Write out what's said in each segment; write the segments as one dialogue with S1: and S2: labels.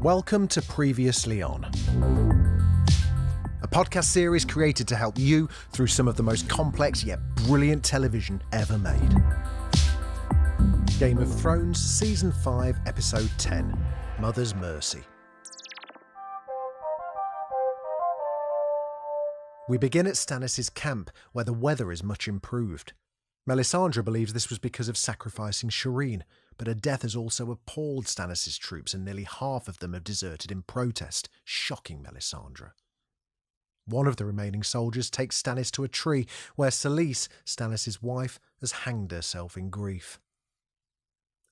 S1: Welcome to Previously On, a podcast series created to help you through some of the most complex yet brilliant television ever made. Game of Thrones Season 5 Episode 10, Mother's Mercy. We begin at Stannis' camp, where the weather is much improved. Melisandre believes this was because of sacrificing Shireen, but her death has also appalled Stannis' troops, and nearly half of them have deserted in protest, shocking Melisandre. One of the remaining soldiers takes Stannis to a tree where Selyse, Stannis' wife, has hanged herself in grief.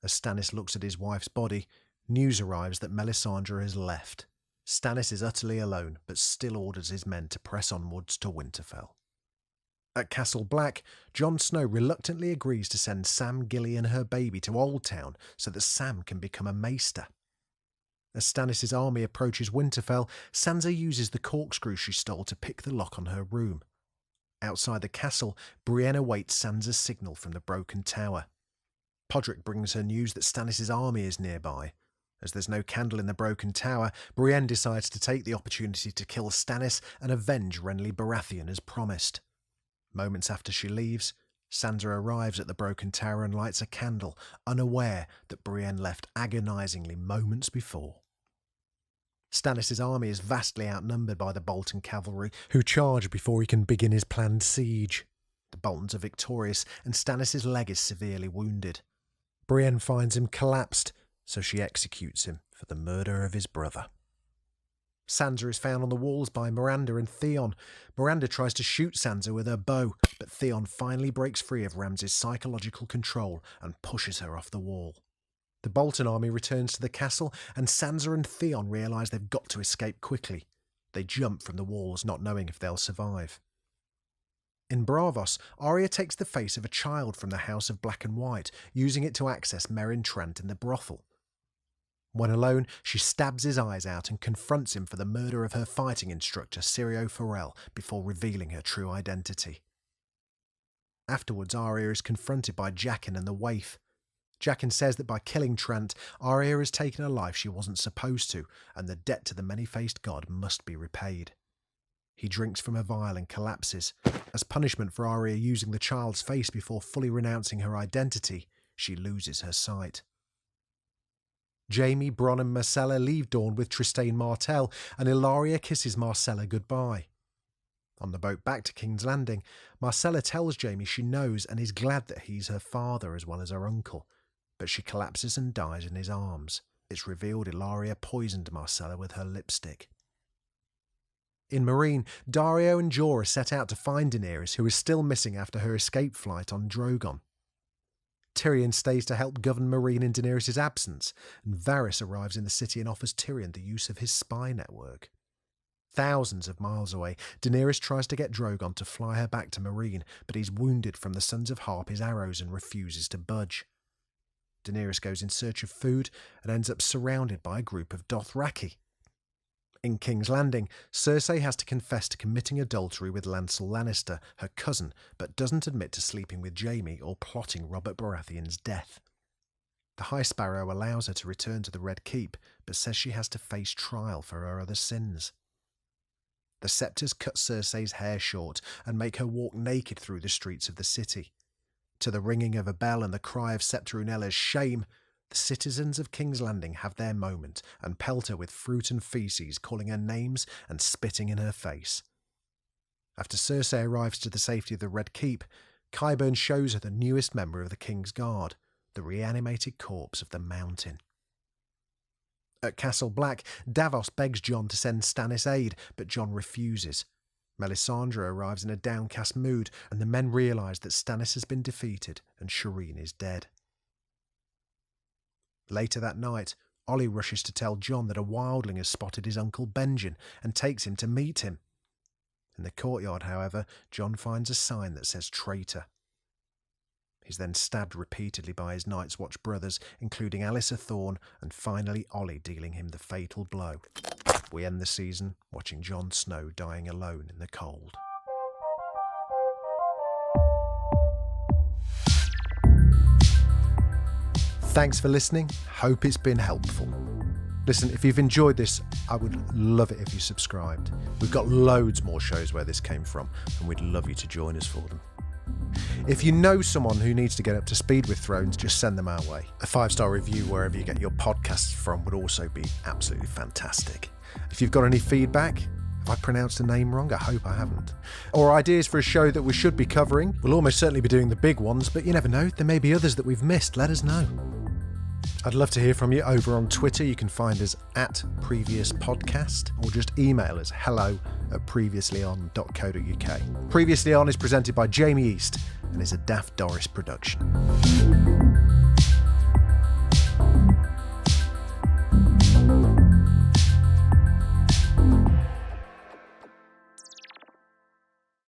S1: As Stannis looks at his wife's body, news arrives that Melisandre has left. Stannis is utterly alone, but still orders his men to press onwards to Winterfell. At Castle Black, Jon Snow reluctantly agrees to send Sam Gilly and her baby to Oldtown so that Sam can become a maester. As Stannis' army approaches Winterfell, Sansa uses the corkscrew she stole to pick the lock on her room. Outside the castle, Brienne awaits Sansa's signal from the broken tower. Podrick brings her news that Stannis' army is nearby. As there's no candle in the broken tower, Brienne decides to take the opportunity to kill Stannis and avenge Renly Baratheon as promised. Moments after she leaves, Sansa arrives at the broken tower and lights a candle, unaware that Brienne left agonisingly moments before. Stannis' army is vastly outnumbered by the Bolton cavalry, who charge before he can begin his planned siege. The Boltons are victorious, and Stannis' leg is severely wounded. Brienne finds him collapsed, so she executes him for the murder of his brother. Sansa is found on the walls by Miranda and Theon. Miranda tries to shoot Sansa with her bow, but Theon finally breaks free of Ramsay's psychological control and pushes her off the wall. The Bolton army returns to the castle, and Sansa and Theon realise they've got to escape quickly. They jump from the walls, not knowing if they'll survive. In Braavos, Arya takes the face of a child from the House of Black and White, using it to access Meryn Trant in the brothel. When alone, she stabs his eyes out and confronts him for the murder of her fighting instructor, Syrio Forel, before revealing her true identity. Afterwards, Arya is confronted by Jaqen and the Waif. Jaqen says that by killing Trant, Arya has taken a life she wasn't supposed to, and the debt to the many-faced god must be repaid. He drinks from a vial and collapses. As punishment for Arya using the child's face before fully renouncing her identity, she loses her sight. Jaime, Bronn and Myrcella leave Dorne with Trystane Martell, and Ilaria kisses Myrcella goodbye. On the boat back to King's Landing, Myrcella tells Jaime she knows and is glad that he's her father as well as her uncle, but she collapses and dies in his arms. It's revealed Ilaria poisoned Myrcella with her lipstick. In Meereen, Daario and Jorah set out to find Daenerys, who is still missing after her escape flight on Drogon. Tyrion stays to help govern Meereen in Daenerys' absence, and Varys arrives in the city and offers Tyrion the use of his spy network. Thousands of miles away, Daenerys tries to get Drogon to fly her back to Meereen, but he's wounded from the Sons of Harpy's arrows and refuses to budge. Daenerys goes in search of food and ends up surrounded by a group of Dothraki. In King's Landing, Cersei has to confess to committing adultery with Lancel Lannister, her cousin, but doesn't admit to sleeping with Jaime or plotting Robert Baratheon's death. The High Sparrow allows her to return to the Red Keep, but says she has to face trial for her other sins. The Scepters cut Cersei's hair short and make her walk naked through the streets of the city. To the ringing of a bell and the cry of Septrunella's shame, the citizens of King's Landing have their moment and pelt her with fruit and feces, calling her names and spitting in her face. After Cersei arrives to the safety of the Red Keep, Qyburn shows her the newest member of the King's Guard, the reanimated corpse of the Mountain. At Castle Black, Davos begs Jon to send Stannis aid, but Jon refuses. Melisandre arrives in a downcast mood, and the men realise that Stannis has been defeated and Shireen is dead. Later that night, Ollie rushes to tell Jon that a wildling has spotted his uncle Benjen and takes him to meet him. In the courtyard, however, Jon finds a sign that says traitor. He's then stabbed repeatedly by his Night's Watch brothers, including Alyssa Thorne, and finally Ollie dealing him the fatal blow. We end the season watching Jon Snow dying alone in the cold. Thanks for listening. Hope it's been helpful. Listen, if you've enjoyed this, I would love it if you subscribed. We've got loads more shows where this came from, and we'd love you to join us for them. If you know someone who needs to get up to speed with Thrones, just send them our way. A 5-star review wherever you get your podcasts from would also be absolutely fantastic. If you've got any feedback, have I pronounced a name wrong? I hope I haven't. Or ideas for a show that we should be covering? We'll almost certainly be doing the big ones, but you never know. There may be others that we've missed. Let us know. I'd love to hear from you over on Twitter. You can find us at Previous Podcast, or just email us hello@previouslyon.co.uk. Previously On is presented by Jamie East and is a Daft Doris production.